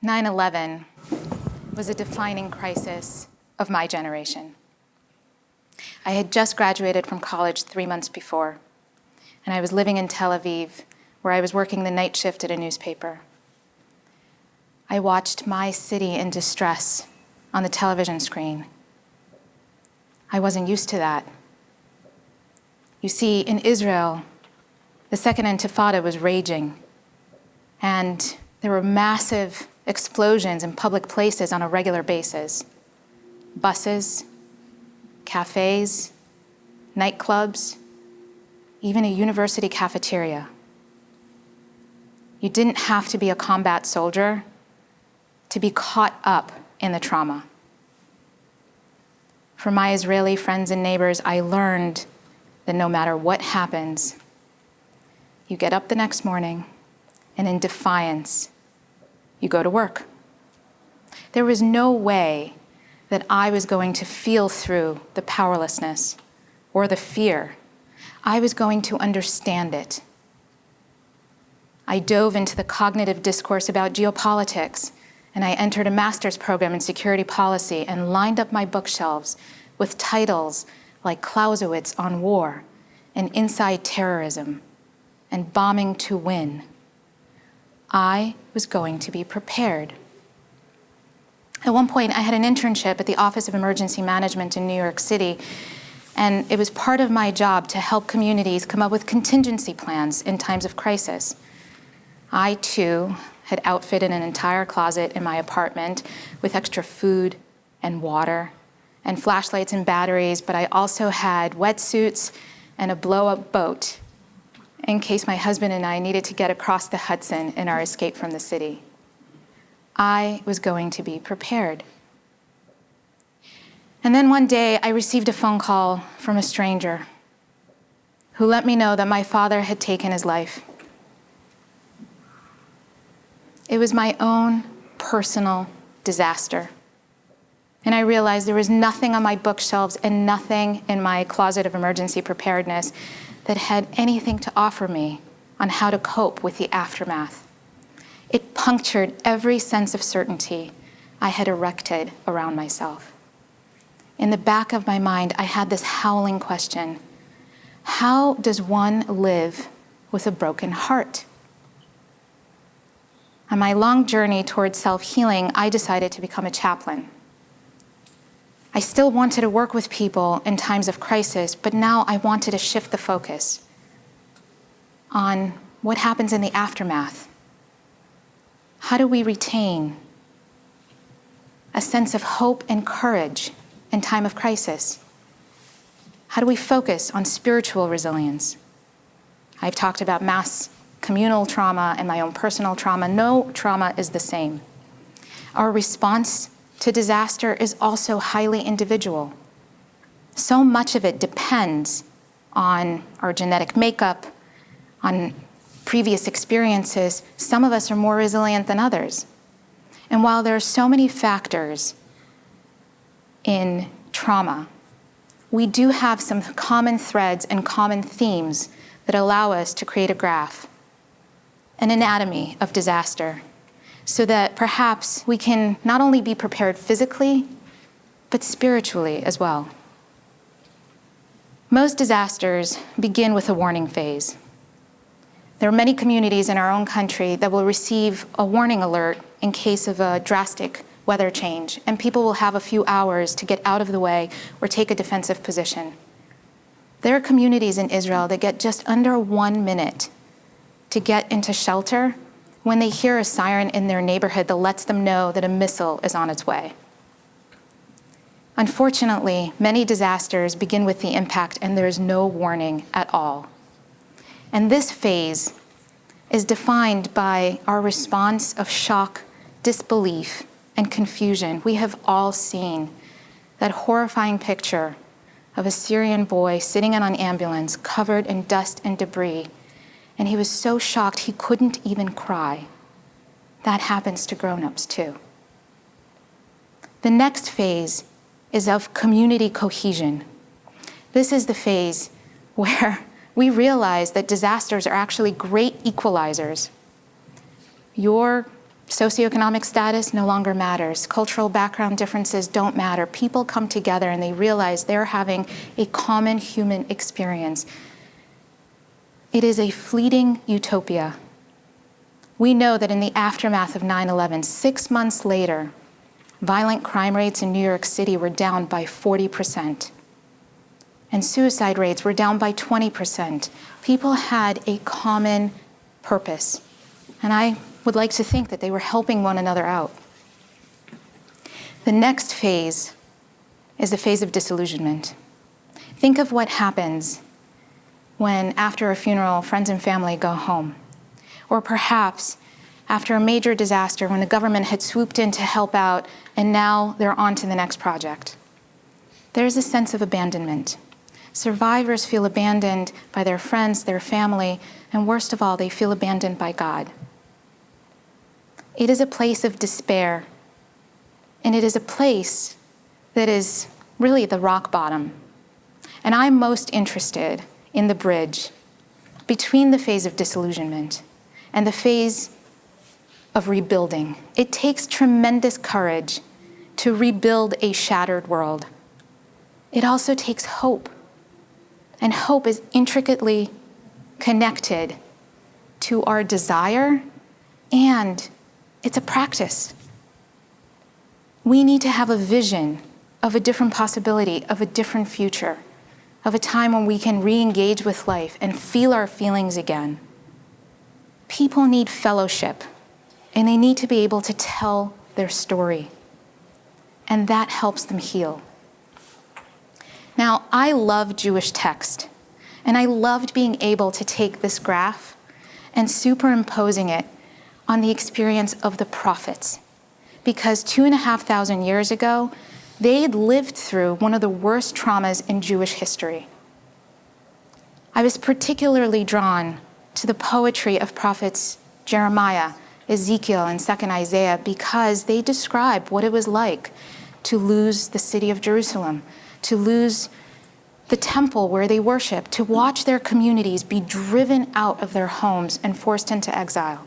9/11 was a defining crisis of my generation. I had just graduated from college 3 months before, and I was living in Tel Aviv, where I was working the night shift at a newspaper. I watched my city in distress on the television screen. I wasn't used to that. You see, in Israel, the Second Intifada was raging, and there were massive explosions in public places on a regular basis. Buses, cafes, nightclubs, even a university cafeteria. You didn't have to be a combat soldier to be caught up in the trauma. From my Israeli friends and neighbors, I learned that no matter what happens, you get up the next morning and in defiance, you go to work. There was no way that I was going to feel through the powerlessness or the fear. I was going to understand it. I dove into the cognitive discourse about geopolitics, and I entered a master's program in security policy and lined up my bookshelves with titles like Clausewitz on War and Inside Terrorism and Bombing to Win. I was going to be prepared. At one point, I had an internship at the Office of Emergency Management in New York City, and it was part of my job to help communities come up with contingency plans in times of crisis. I, too, had outfitted an entire closet in my apartment with extra food and water and flashlights and batteries, but I also had wetsuits and a blow-up boat in case my husband and I needed to get across the Hudson in our escape from the city. I was going to be prepared. And then one day, I received a phone call from a stranger who let me know that my father had taken his life. It was my own personal disaster. And I realized there was nothing on my bookshelves and nothing in my closet of emergency preparedness that had anything to offer me on how to cope with the aftermath. It punctured every sense of certainty I had erected around myself. In the back of my mind, I had this howling question: how does one live with a broken heart? On my long journey towards self-healing, I decided to become a chaplain. I still wanted to work with people in times of crisis, but now I wanted to shift the focus on what happens in the aftermath. How do we retain a sense of hope and courage in time of crisis? How do we focus on spiritual resilience? I've talked about mass communal trauma and my own personal trauma. No trauma is the same. Our response to disaster is also highly individual. So much of it depends on our genetic makeup, on previous experiences. Some of us are more resilient than others. And while there are so many factors in trauma, we do have some common threads and common themes that allow us to create a graph, an anatomy of disaster, so that perhaps we can not only be prepared physically, but spiritually as well. Most disasters begin with a warning phase. There are many communities in our own country that will receive a warning alert in case of a drastic weather change, and people will have a few hours to get out of the way or take a defensive position. There are communities in Israel that get just under 1 minute to get into shelter when they hear a siren in their neighborhood that lets them know that a missile is on its way. Unfortunately, many disasters begin with the impact and there is no warning at all. And this phase is defined by our response of shock, disbelief, and confusion. We have all seen that horrifying picture of a Syrian boy sitting in an ambulance covered in dust and debris, and he was so shocked he couldn't even cry. That happens to grown-ups too. The next phase is of community cohesion. This is the phase where we realize that disasters are actually great equalizers. Your Socioeconomic status no longer matters. Cultural background differences don't matter. People come together and they realize they're having a common human experience. It is a fleeting utopia. We know that in the aftermath of 9/11, 6 months later, violent crime rates in New York City were down by 40%. And suicide rates were down by 20%. People had a common purpose. And I would like to think that they were helping one another out. The next phase is the phase of disillusionment. Think of what happens when, after a funeral, friends and family go home. Or perhaps after a major disaster when the government had swooped in to help out and now they're on to the next project. There's a sense of abandonment. Survivors feel abandoned by their friends, their family, and worst of all, they feel abandoned by God. It is a place of despair, and it is a place that is really the rock bottom. And I'm most interested in the bridge between the phase of disillusionment and the phase of rebuilding. It takes tremendous courage to rebuild a shattered world. It also takes hope, and hope is intricately connected to our desire, and it's a practice. We need to have a vision of a different possibility, of a different future, of a time when we can re-engage with life and feel our feelings again. People need fellowship, and they need to be able to tell their story, and that helps them heal. Now, I love Jewish text, and I loved being able to take this graph and superimposing it on the experience of the prophets, because 2,500 years ago, they had lived through one of the worst traumas in Jewish history. I was particularly drawn to the poetry of prophets Jeremiah, Ezekiel, and 2nd Isaiah because they describe what it was like to lose the city of Jerusalem, to lose the temple where they worship, to watch their communities be driven out of their homes and forced into exile.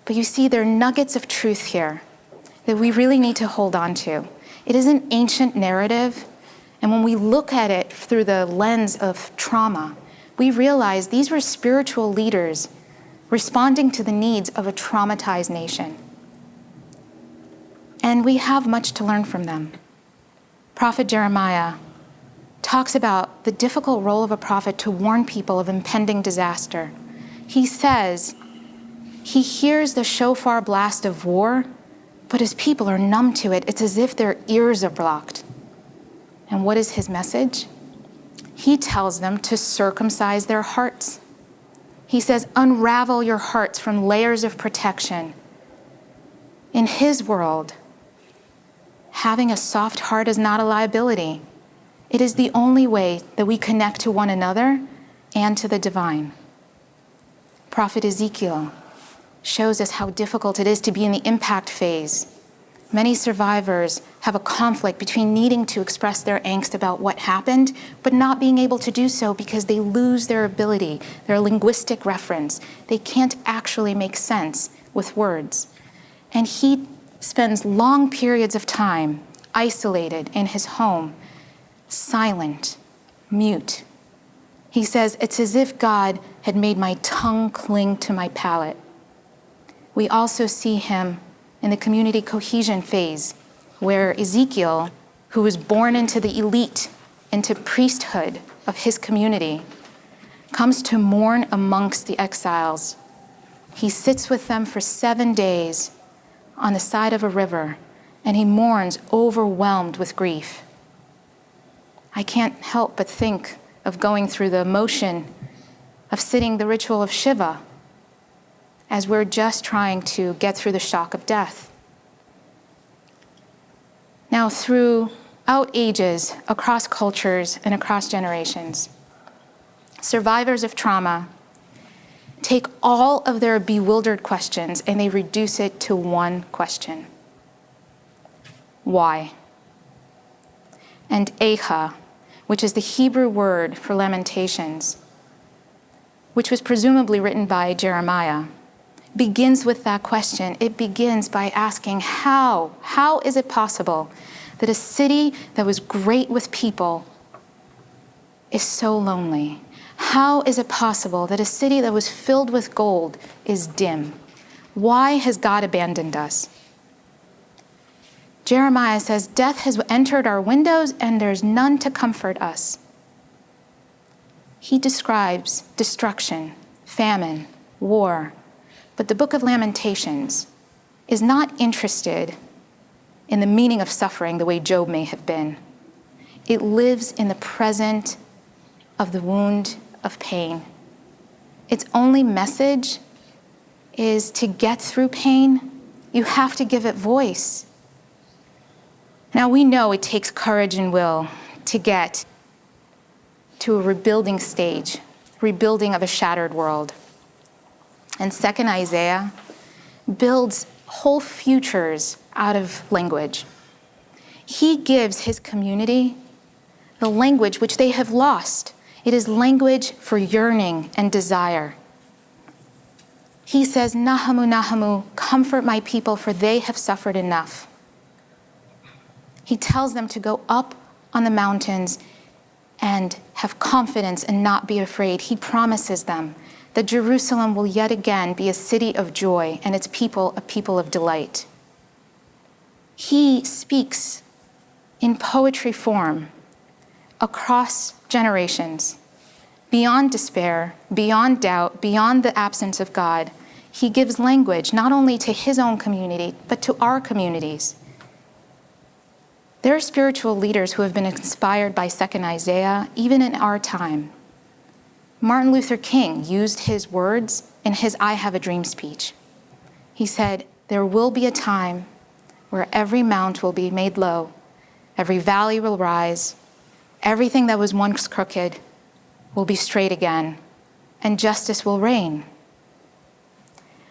But you see, there are nuggets of truth here that we really need to hold on to. It is an ancient narrative, and when we look at it through the lens of trauma, we realize these were spiritual leaders responding to the needs of a traumatized nation. And we have much to learn from them. Prophet Jeremiah talks about the difficult role of a prophet to warn people of impending disaster. He says, he hears the shofar blast of war, but his people are numb to it. It's as if their ears are blocked. And what is his message? He tells them to circumcise their hearts. He says, unravel your hearts from layers of protection. In his world, having a soft heart is not a liability. It is the only way that we connect to one another and to the divine. Prophet Ezekiel shows us how difficult it is to be in the impact phase. Many survivors have a conflict between needing to express their angst about what happened, but not being able to do so because they lose their ability, their linguistic reference. They can't actually make sense with words. And he spends long periods of time isolated in his home, silent, mute. He says, it's as if God had made my tongue cling to my palate. We also see him in the community cohesion phase, where Ezekiel, who was born into the elite, into priesthood of his community, comes to mourn amongst the exiles. He sits with them for 7 days on the side of a river, and he mourns, overwhelmed with grief. I can't help but think of going through the motion of sitting the ritual of Shiva, as we're just trying to get through the shock of death. Now, throughout ages, across cultures, and across generations, survivors of trauma take all of their bewildered questions and they reduce it to one question. Why? And Echa, which is the Hebrew word for lamentations, which was presumably written by Jeremiah, begins with that question. It begins by asking how? How is it possible that a city that was great with people is so lonely? How is it possible that a city that was filled with gold is dim? Why has God abandoned us? Jeremiah says, death has entered our windows and there's none to comfort us. He describes destruction, famine, war, but the book of Lamentations is not interested in the meaning of suffering the way Job may have been. It lives in the present of the wound of pain. Its only message is to get through pain, you have to give it voice. Now we know it takes courage and will to get to a rebuilding stage, rebuilding of a shattered world. And second Isaiah builds whole futures out of language. He gives his community the language which they have lost. It is language for yearning and desire. He says, Nahamu, Nahamu, comfort my people, for they have suffered enough. He tells them to go up on the mountains and have confidence and not be afraid. He promises them that Jerusalem will yet again be a city of joy and its people a people of delight. He speaks in poetry form across generations, beyond despair, beyond doubt, beyond the absence of God. He gives language not only to his own community, but to our communities. There are spiritual leaders who have been inspired by second Isaiah, even in our time. Martin Luther King used his words in his I Have a Dream speech. He said, there will be a time where every mount will be made low, every valley will rise, everything that was once crooked will be straight again, and justice will reign.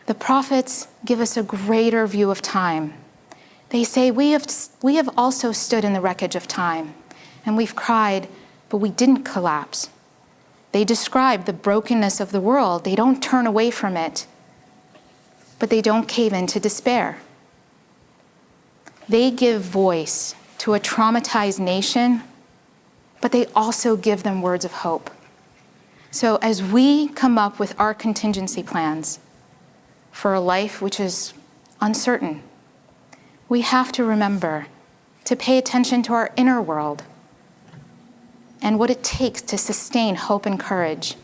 The prophets give us a greater view of time. They say, we have also stood in the wreckage of time, and we've cried, but we didn't collapse. They describe the brokenness of the world. They don't turn away from it, but they don't cave into despair. They give voice to a traumatized nation, but they also give them words of hope. So as we come up with our contingency plans for a life which is uncertain, we have to remember to pay attention to our inner world and what it takes to sustain hope and courage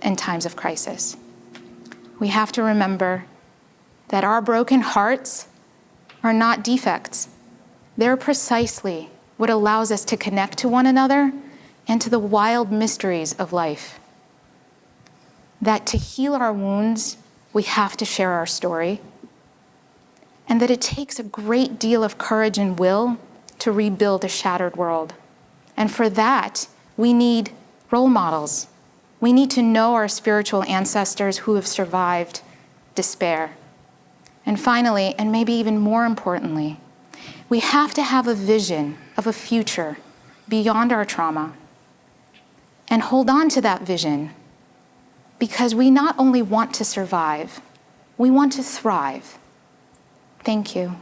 in times of crisis. We have to remember that our broken hearts are not defects. They're precisely what allows us to connect to one another and to the wild mysteries of life. That to heal our wounds, we have to share our story, and that it takes a great deal of courage and will to rebuild a shattered world. And for that, we need role models. We need to know our spiritual ancestors who have survived despair. And finally, and maybe even more importantly, we have to have a vision of a future beyond our trauma and hold on to that vision, because we not only want to survive, we want to thrive. Thank you.